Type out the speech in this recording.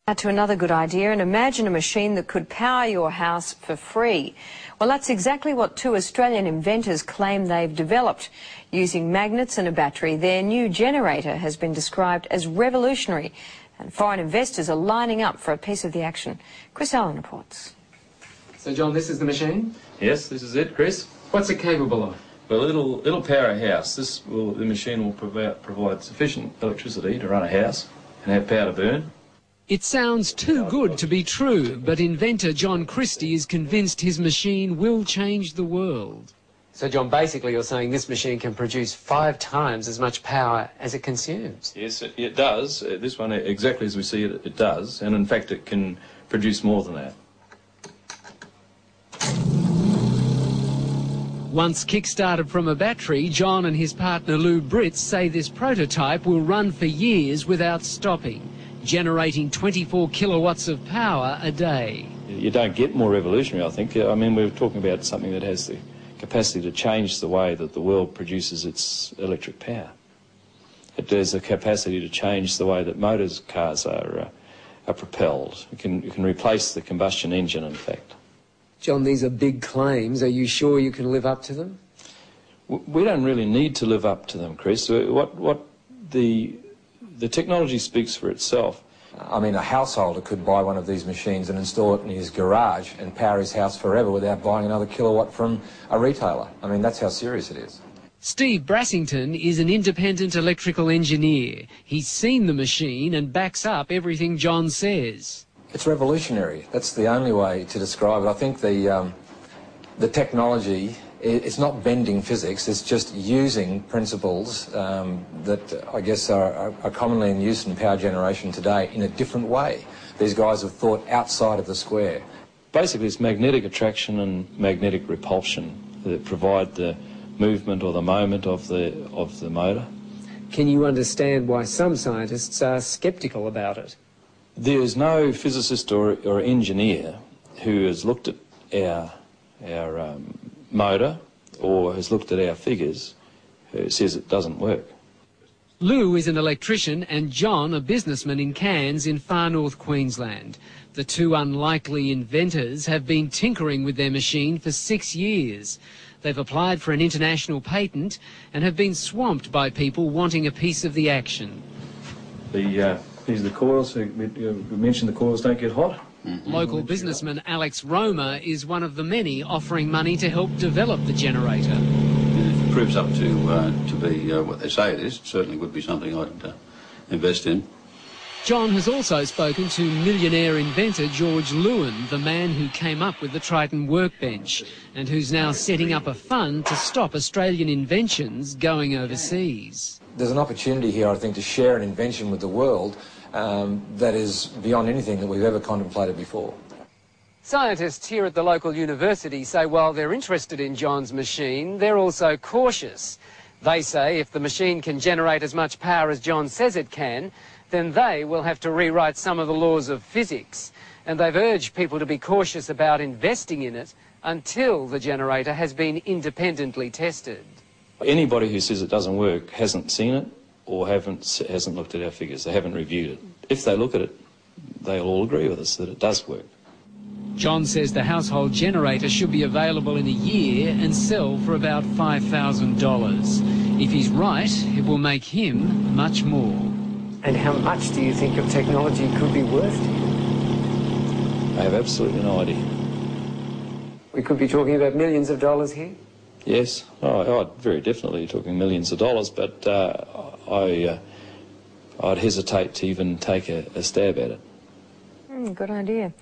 Now to another good idea, and imagine a machine that could power your house for free. Well, that's exactly what two Australian inventors claim they've developed. Using magnets and a battery, their new generator has been described as revolutionary, and foreign investors are lining up for a piece of the action. Chris Allen reports. So, John, this is the machine? Yes, this is it, Chris. What's it capable of? Well, it'll power a house. The machine will provide sufficient electricity to run a house and have power to burn. It sounds too good to be true, but inventor John Christie is convinced his machine will change the world. So, John, basically you're saying this machine can produce 5 times as much power as it consumes? Yes, it does. This one, exactly as we see it, it does. And in fact, it can produce more than that. Once kick-started from a battery, John and his partner Lou Britz say this prototype will run for years without stopping, generating 24 kilowatts of power a day. You don't get more revolutionary, I think. I mean, we're talking about something that has the capacity to change the way that the world produces its electric power. It has the capacity to change the way that cars are propelled. It can replace the combustion engine, in fact. John, these are big claims. Are you sure you can live up to them? We don't really need to live up to them, Chris. The technology speaks for itself. I mean, a householder could buy one of these machines and install it in his garage and power his house forever without buying another kilowatt from a retailer. I mean, that's how serious it is. Steve Brassington is an independent electrical engineer. He's seen the machine and backs up everything John says. It's revolutionary. That's the only way to describe it. I think the technology, it's not bending physics, it's just using principles that I guess are commonly in use in power generation today in a different way. These guys have thought outside of the square. Basically, it's magnetic attraction and magnetic repulsion that provide the movement or the moment of the motor. Can you understand why some scientists are sceptical about it? There is no physicist or engineer who has looked at our motor or has looked at our figures who says it doesn't work. Lou is an electrician and John a businessman in Cairns in far north Queensland. The two unlikely inventors have been tinkering with their machine for 6 years. They've applied for an international patent and have been swamped by people wanting a piece of the action. These are the coils. We mentioned the coils don't get hot. Local businessman Alex Roma is one of the many offering money to help develop the generator. If it proves up to be what they say it is, it certainly would be something I'd invest in. John has also spoken to millionaire inventor George Lewin, the man who came up with the Triton workbench and who's now setting up a fund to stop Australian inventions going overseas. There's an opportunity here, I think, to share an invention with the world that is beyond anything that we've ever contemplated before. Scientists here at the local university say while they're interested in John's machine, they're also cautious. They say if the machine can generate as much power as John says it can, then they will have to rewrite some of the laws of physics. And they've urged people to be cautious about investing in it until the generator has been independently tested. Anybody who says it doesn't work hasn't seen it or hasn't looked at our figures. They haven't reviewed it. If they look at it, they'll all agree with us that it does work. John says the household generator should be available in a year and sell for about $5,000. If he's right, it will make him much more. And how much do you think your technology could be worth to you? I have absolutely no idea. We could be talking about millions of dollars here? Yes, I'd very definitely talking millions of dollars, but I'd hesitate to even take a stab at it. Good idea.